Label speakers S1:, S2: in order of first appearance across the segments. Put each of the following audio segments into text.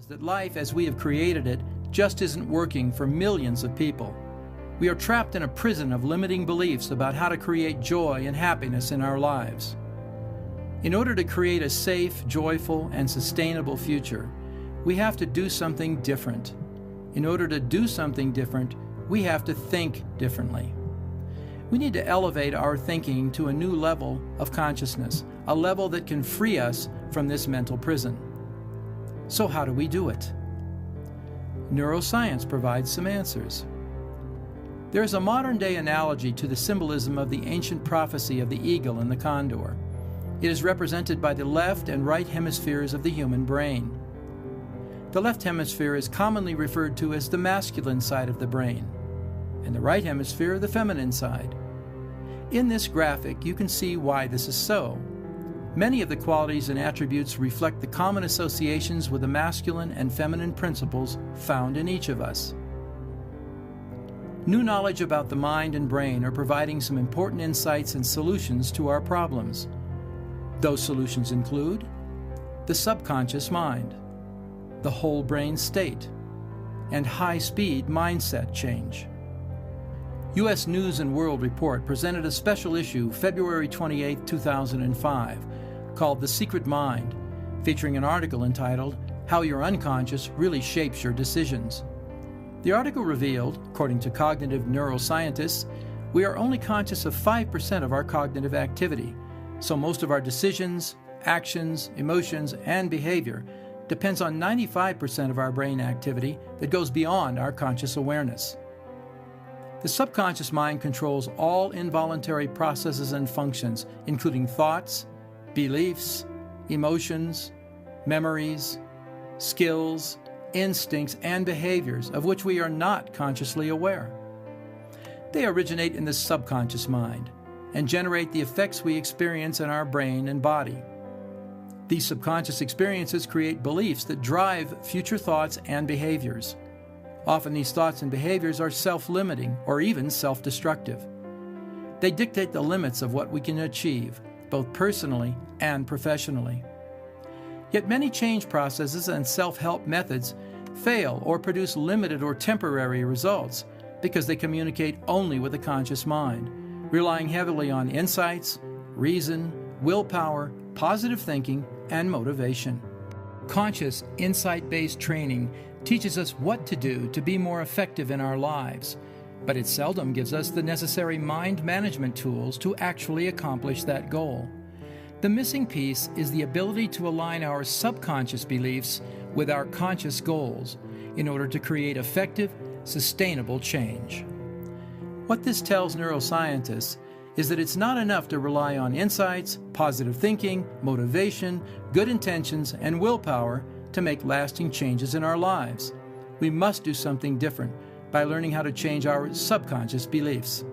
S1: is that life as we have created it just isn't working for millions of people. We are trapped in a prison of limiting beliefs about how to create joy and happiness in our lives. In order to create a safe, joyful, and sustainable future, we have to do something different. In order to do something different, we have to think differently. We need to elevate our thinking to a new level of consciousness, a level that can free us from this mental prison. So how do we do it? Neuroscience provides some answers. There is a modern-day analogy to the symbolism of the ancient prophecy of the eagle and the condor. It is represented by the left and right hemispheres of the human brain. The left hemisphere is commonly referred to as the masculine side of the brain, and the right hemisphere the feminine side. In this graphic, you can see why this is so. Many of the qualities and attributes reflect the common associations with the masculine and feminine principles found in each of us. New knowledge about the mind and brain are providing some important insights and solutions to our problems. Those solutions include the subconscious mind, the whole brain state, and high-speed mindset change. U.S. News & World Report presented a special issue February 28, 2005, called The Secret Mind, featuring an article entitled, How Your Unconscious Really Shapes Your Decisions. The article revealed, according to cognitive neuroscientists, we are only conscious of 5% of our cognitive activity, so most of our decisions, actions, emotions, and behavior depends on 95% of our brain activity that goes beyond our conscious awareness. The subconscious mind controls all involuntary processes and functions, including thoughts, beliefs, emotions, memories, skills, instincts, and behaviors of which we are not consciously aware. They originate in the subconscious mind and generate the effects we experience in our brain and body. These subconscious experiences create beliefs that drive future thoughts and behaviors. Often these thoughts and behaviors are self-limiting or even self-destructive. They dictate the limits of what we can achieve, both personally and professionally. Yet many change processes and self-help methods fail or produce limited or temporary results because they communicate only with the conscious mind, relying heavily on insights, reason, willpower, positive thinking, and motivation. Conscious, insight-based training teaches us what to do to be more effective in our lives, but it seldom gives us the necessary mind management tools to actually accomplish that goal. The missing piece is the ability to align our subconscious beliefs with our conscious goals in order to create effective, sustainable change. What this tells neuroscientists is that it's not enough to rely on insights, positive thinking, motivation, good intentions, and willpower to make lasting changes in our lives. We must do something different by learning how to change our subconscious beliefs.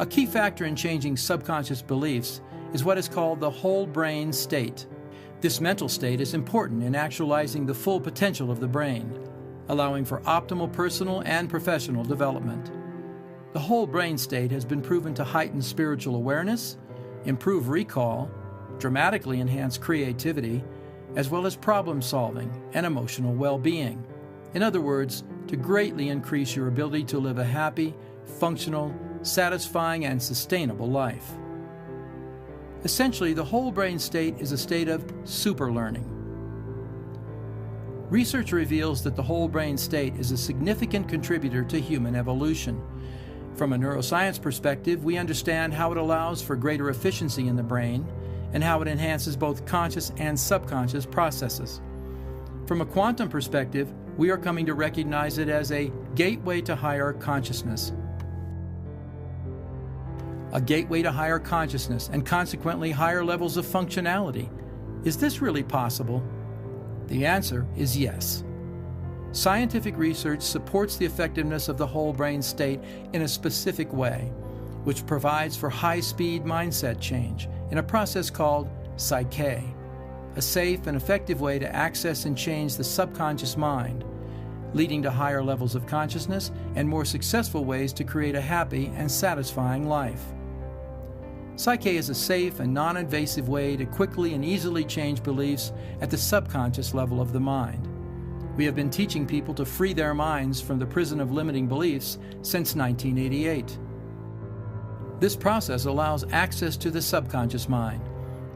S1: A key factor in changing subconscious beliefs is what is called the whole brain state. This mental state is important in actualizing the full potential of the brain, allowing for optimal personal and professional development. The whole brain state has been proven to heighten spiritual awareness, improve recall, dramatically enhance creativity, as well as problem solving and emotional well-being. In other words, to greatly increase your ability to live a happy, functional, satisfying, and sustainable life. Essentially, the whole brain state is a state of superlearning. Research reveals that the whole brain state is a significant contributor to human evolution. From a neuroscience perspective, we understand how it allows for greater efficiency in the brain and how it enhances both conscious and subconscious processes. From a quantum perspective, we are coming to recognize it as a gateway to higher consciousness. A gateway to higher consciousness and consequently higher levels of functionality. Is this really possible? The answer is yes. Scientific research supports the effectiveness of the whole brain state in a specific way, which provides for high-speed mindset change in a process called PSYCH-K, a safe and effective way to access and change the subconscious mind, leading to higher levels of consciousness and more successful ways to create a happy and satisfying life. PSYCH-K is a safe and non-invasive way to quickly and easily change beliefs at the subconscious level of the mind. We have been teaching people to free their minds from the prison of limiting beliefs since 1988. This process allows access to the subconscious mind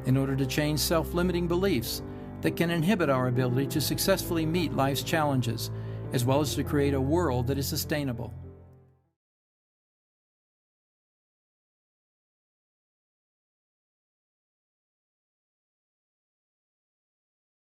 S1: in order to change self-limiting beliefs that can inhibit our ability to successfully meet life's challenges, as well as to create a world that is sustainable.